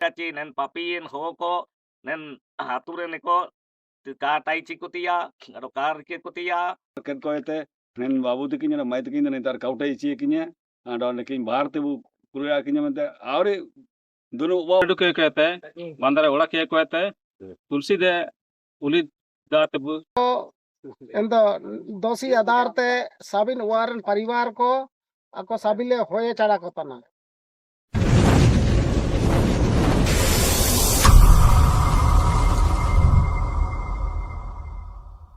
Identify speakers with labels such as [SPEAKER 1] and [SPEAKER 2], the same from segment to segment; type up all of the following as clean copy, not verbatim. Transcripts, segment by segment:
[SPEAKER 1] Caci nen papin hoko nen hature neko ka tai chi kutia ado kar ke kutia
[SPEAKER 2] ken ko ete nen babu tikinya na mai tikinya nen tar kautai chi kinya ado nekin bahar te bu kuria kinya mente awre dono wa
[SPEAKER 3] du ke कहते हैं बंदर ओड़ा के कहते हैं तुलसी दे उली दात bu
[SPEAKER 4] endo dosi adarte sabin waran परिवार को ako sabile hoye chara kotana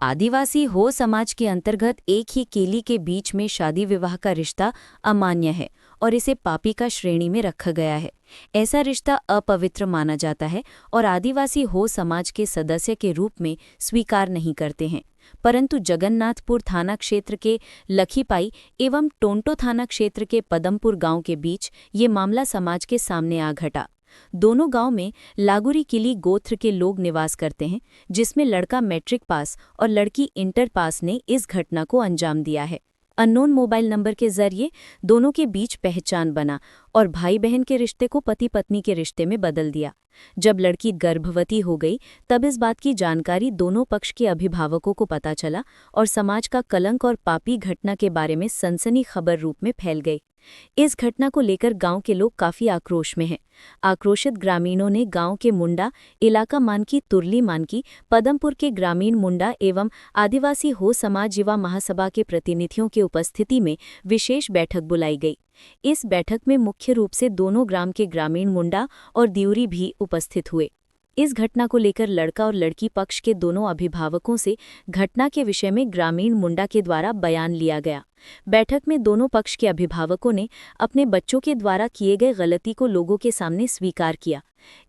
[SPEAKER 5] आदिवासी हो समाज के अंतर्गत एक ही केली के बीच में शादी विवाह का रिश्ता अमान्य है और इसे पापी का श्रेणी में रखा गया है। ऐसा रिश्ता अपवित्र माना जाता है और आदिवासी हो समाज के सदस्य के रूप में स्वीकार नहीं करते हैं। परंतु जगन्नाथपुर थाना क्षेत्र के लखीपाई एवं टोंटो थाना क्षेत्र के पदमपुर गांव के बीच ये मामला समाज के सामने आ घटा। दोनों गांव में लागुरी किली गोत्र के लोग निवास करते हैं, जिसमें लड़का मैट्रिक पास और लड़की इंटर पास ने इस घटना को अंजाम दिया है। अननोन मोबाइल नंबर के जरिए दोनों के बीच पहचान बना और भाई बहन के रिश्ते को पति पत्नी के रिश्ते में बदल दिया। जब लड़की गर्भवती हो गई तब इस बात की जानकारी दोनों पक्ष के अभिभावकों को पता चला और समाज का कलंक और पापी घटना के बारे में सनसनी खबर रूप में फैल गई। इस घटना को लेकर गांव के लोग काफी आक्रोश में हैं। आक्रोशित ग्रामीणों ने गांव के मुंडा, इलाका मानकी, तुरली मानकी, पदमपुर के ग्रामीण मुंडा एवं आदिवासी हो समाज युवा महासभा के प्रतिनिधियों की उपस्थिति में विशेष बैठक बुलाई गई। इस बैठक में मुख्य रूप से दोनों ग्राम के ग्रामीण मुंडा और दिउरी भी उपस्थित हुए। इस घटना को लेकर लड़का और लड़की पक्ष के दोनों अभिभावकों से घटना के विषय में ग्रामीण मुंडा के द्वारा बयान लिया गया। बैठक में दोनों पक्ष के अभिभावकों ने अपने बच्चों के द्वारा किए गए गलती को लोगों के सामने स्वीकार किया।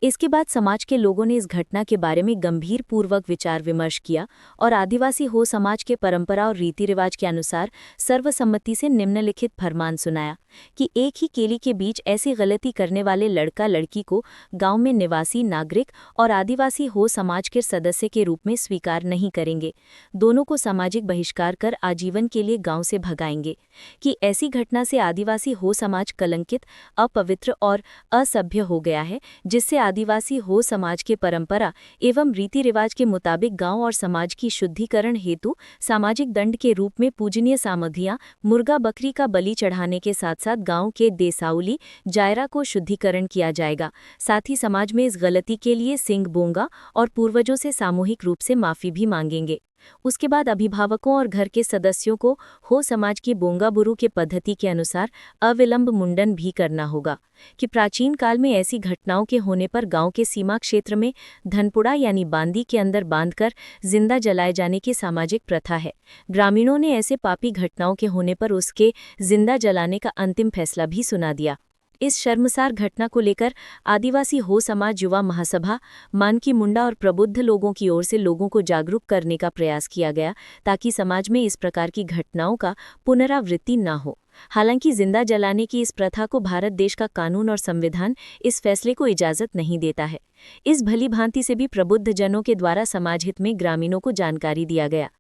[SPEAKER 5] इसके बाद समाज के लोगों ने इस घटना के बारे में गंभीर पूर्वक विचार विमर्श किया और आदिवासी हो समाज के परंपरा और रीति रिवाज के अनुसार सर्वसम्मति से निम्नलिखित फरमान सुनाया कि एक ही केली के बीच ऐसी गलती करने वाले लड़का लड़की को गांव में निवासी नागरिक और आदिवासी हो समाज के सदस्य के रूप में स्वीकार नहीं करेंगे। दोनों को सामाजिक बहिष्कार कर आजीवन के लिए गांव से भगाएंगे। कि ऐसी घटना से आदिवासी हो समाज कलंकित, अपवित्र और असभ्य हो गया है, जिससे आदिवासी हो समाज के परंपरा एवं रीति रिवाज के मुताबिक गांव और समाज की शुद्धिकरण हेतु सामाजिक दंड के रूप में पूजनीय सामग्रियां मुर्गा बकरी का बलि चढ़ाने के साथ साथ गांव के देसाउली जायरा को शुद्धिकरण किया जाएगा। साथ ही समाज में इस गलती के लिए सिंह बोंगा और पूर्वजों से सामूहिक रूप से माफी भी मांगेंगे। उसके बाद अभिभावकों और घर के सदस्यों को हो समाज की बोंगा बुरु के पद्धति के अनुसार अविलंब मुंडन भी करना होगा। कि प्राचीन काल में ऐसी घटनाओं के होने पर गांव के सीमा क्षेत्र में धनपुड़ा यानी बांदी के अंदर बांधकर जिंदा जलाए जाने की सामाजिक प्रथा है। ग्रामीणों ने ऐसे पापी घटनाओं के होने पर उसके जिंदा जलाने का अंतिम फैसला भी सुना दिया। इस शर्मसार घटना को लेकर आदिवासी हो समाज युवा महासभा, मानकी मुंडा और प्रबुद्ध लोगों की ओर से लोगों को जागरूक करने का प्रयास किया गया ताकि समाज में इस प्रकार की घटनाओं का पुनरावृत्ति न हो। हालांकि जिंदा जलाने की इस प्रथा को भारत देश का कानून और संविधान इस फैसले को इजाजत नहीं देता है। इस भली भांति से भी प्रबुद्ध जनों के द्वारा समाज हित में ग्रामीणों को जानकारी दिया गया।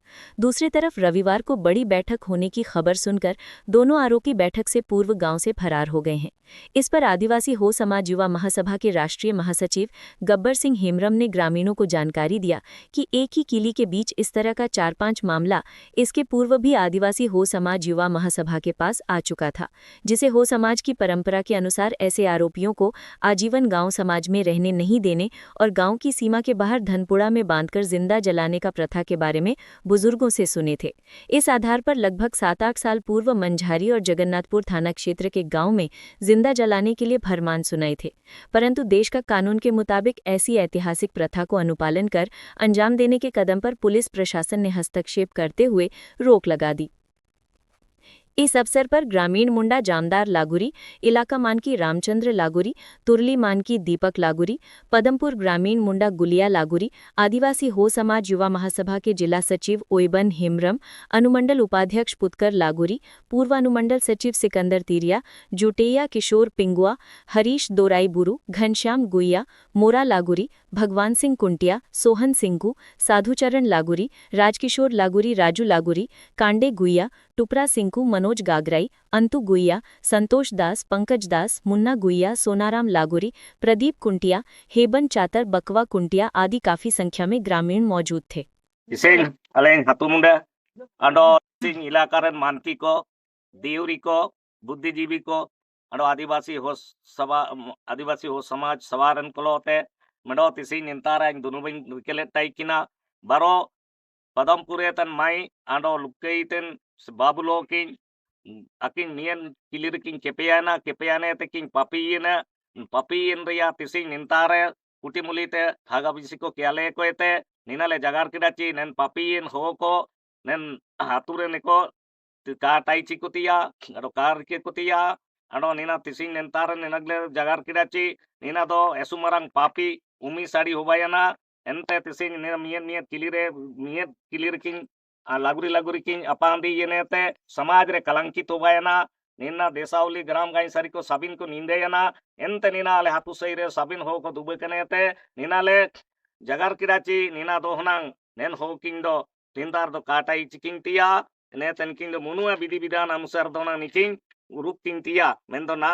[SPEAKER 5] दूसरी तरफ रविवार को बड़ी बैठक होने की खबर सुनकर दोनों आरोपी बैठक से पूर्व गांव से फरार हो गए हैं। इस पर आदिवासी हो समाज युवा महासभा के राष्ट्रीय महासचिव गब्बर सिंह हेम्रम ने ग्रामीणों को जानकारी दिया कि एक ही किली के बीच इस तरह का 4-5 मामला इसके पूर्व भी आदिवासी हो समाज युवा महासभा के पास आ चुका था, जिसे हो समाज की परंपरा के अनुसार ऐसे आरोपियों को आजीवन गांव समाज में रहने नहीं देने और गांव की सीमा के बाहर धनपुड़ा में बांधकर जिंदा जलाने का प्रथा के बारे में बुजुर्गों से सुने थे। इस आधार पर लगभग 7-8 साल पूर्व मंझारी और जगन्नाथपुर थाना क्षेत्र के गांव में जिंदा जलाने के लिए फरमान सुनाए थे, परंतु देश का कानून के मुताबिक ऐसी ऐतिहासिक प्रथा को अनुपालन कर अंजाम देने के कदम पर पुलिस प्रशासन ने हस्तक्षेप करते हुए रोक लगा दी। इस अवसर पर ग्रामीण मुंडा जामदार लागुरी, इलाका मानकी रामचंद्र लागुरी, तुरली मानकी दीपक लागुरी, पदमपुर ग्रामीण मुंडा गुलिया लागुरी, आदिवासी हो समाज युवा महासभा के जिला सचिव ओइबन हेम्रम, अनुमंडल उपाध्यक्ष पुतकर लागुरी, पूर्व अनुमंडल सचिव सिकंदर तिरिया, जुटेया किशोर पिंगुआ, हरीश दोराई बुरु, घनश्याम गुइया, मोरा लागुरी, भगवान सिंह कुंटिया, सोहन सिंघू, साधुचरण लागुरी, राजकिशोर लागुरी, राजू लागुरी, कांडे गुइया, टुपरा सिंघू, मनोज गागराई, अंतु गुइया, संतोष दास, पंकज दास, मुन्ना गुइया, सोनाराम लागोरी, प्रदीप कुंटिया, हेबन चातर, बकवा कुंटिया आदि काफी संख्या में ग्रामीण मौजूद थे।
[SPEAKER 1] Ising aleng hatu muda ado sing ilakaran manti ko Deori को बुद्धिजीवी को अड़ो आदिवासी हो सभा आदिवासी हो समाज सवारन को लोते मडो तिसी निंतारा इन दोनों बिन विकेले टाइकिना बारो पदमपुरे तन माई अड़ो लुकेइतन बाबुलो किन अकिन नियन किलिर किन केपियाने ते किन पापीन रिया तिसी निंतारे कुटी मुलीते थागा बिसिको क्याले को एते निनाले जगार किडाची नन पापीन हो को नन हातुरे निको का टाइची कुतिया अड़ो कार के कुतिया अड़ो नीना तिसिंग नेंतार निनगले जगार किडाची नीना दो एसुमरंग पापी उमी साड़ी होबायना एंते तिसिंग ने मियन किलिर किंग लागुरी किंग अपांदी येनेते समाज रे कलंकित होबायना नीना देसावली ग्राम गाई सारी को साबिन को नींदेयना एंते नीना ले हातु सही रे साबिन हो को दुबे कनेते नीना ले जगार किडाची नीना दो हनांग नेन हो किंग दो निंदार दो काटाई चिकिंग तिया नेतन किंग मुनुआ विधि विधान अनुसार दोना निकिंग रूप किंग तिया मेंदो ना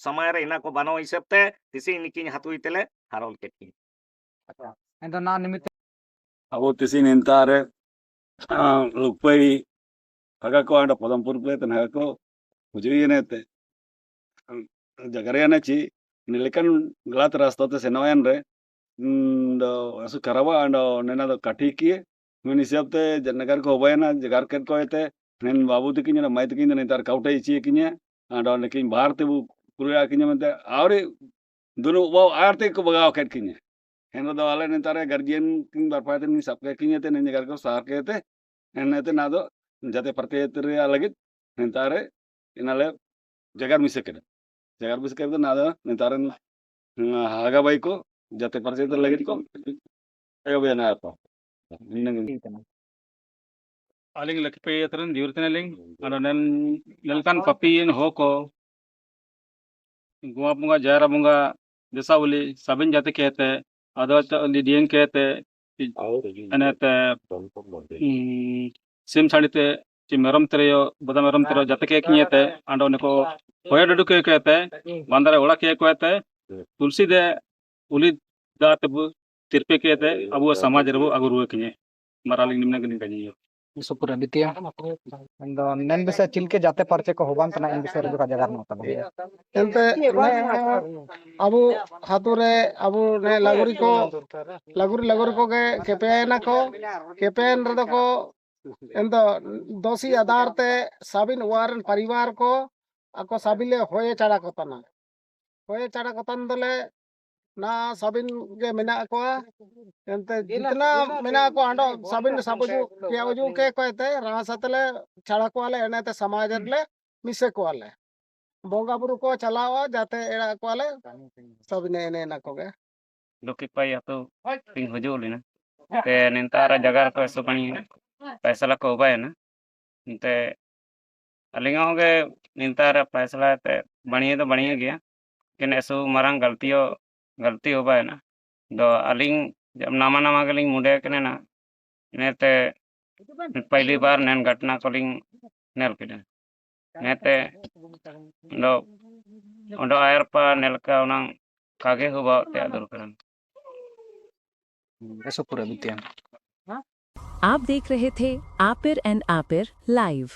[SPEAKER 1] समय रे इना को बनो हिसाबते तिसी निकिंग हातु इतले हारोल केकिंग
[SPEAKER 6] एंदो ना निमित्त
[SPEAKER 2] abo tisin entare lupei haga ko anda padampur pe tan haga ko hujui nete jagariana chi nilekan galat rasta te senoyan re do asu karawa ando nena do katiki mini sabte janagar ko bayana jagar ket ko ete nen babu tikinya mai tikinya ne tar kautai chi kinya ando nekin bharte bu kuria kinya mente aure dono wo arte ko bagaw ket kinya Hendo do ale nentare guardian king barpate ni sapke kinya te ne jagar ko sar ke te enete nado jate partetre alagit nentare inale jagar misekeda jagar misekeda nado nentare haga bai ko jate partetre lagit ko ayo bena apa
[SPEAKER 3] aling lakpe yatran diurtene ling ano nelkan papiin hoko gua bunga jara bunga desawli sabin jate kete ado lidien kete anete sim sanite ci merom treyo boda merom treyo jate ke kinyete ando neko hoya dudu ke kete bandare ola ke kete tulsi de uli da tebu tirpe kete abu samaj rebu aguru kinye maraling nimna gini kanyi
[SPEAKER 6] सुपुर बितिया एंदो नेन बिसे चिलके जाते परचे को होबान तना इन बिसे रजुका जगार नोता बहिया
[SPEAKER 4] एंते अबु हातुरे अबु ने लागुरी को के केपेना को केपेन रदो को एंदो दोषी आधार ते साबिन वारन परिवार को ako sabile hoye cara kotan dole ना साबिन के मेना को एंते जितना मेना को आंडो साबिन साबुजु के वजु के कहते रासतले छाड़ा को वाले एनेते समाज ले मिसे को वाले बोंगा बुरु को चलावा जाते एड़ा को वाले साबिन एने ना को गे
[SPEAKER 7] लोकी पाई तो पिंग हजू लेना ते निंतारा जगार को ऐसो बनी पैसा को उबाय ना ते अलिंगा होगे निंतारा पैसा ते बढ़िया गया किन ऐसो मरंग गलती हो पाए ना दो अलिंग जब नामा गलिंग मुंडे कने ना नेते पहली बार नैन घटना कोलिंग नेल किने नेते दो ओंडो आयर पा नेल का उनांग कागे हुआ ते अदर करन
[SPEAKER 6] सुपुर बितिया
[SPEAKER 5] आप देख रहे थे आपिर एंड आपिर लाइव।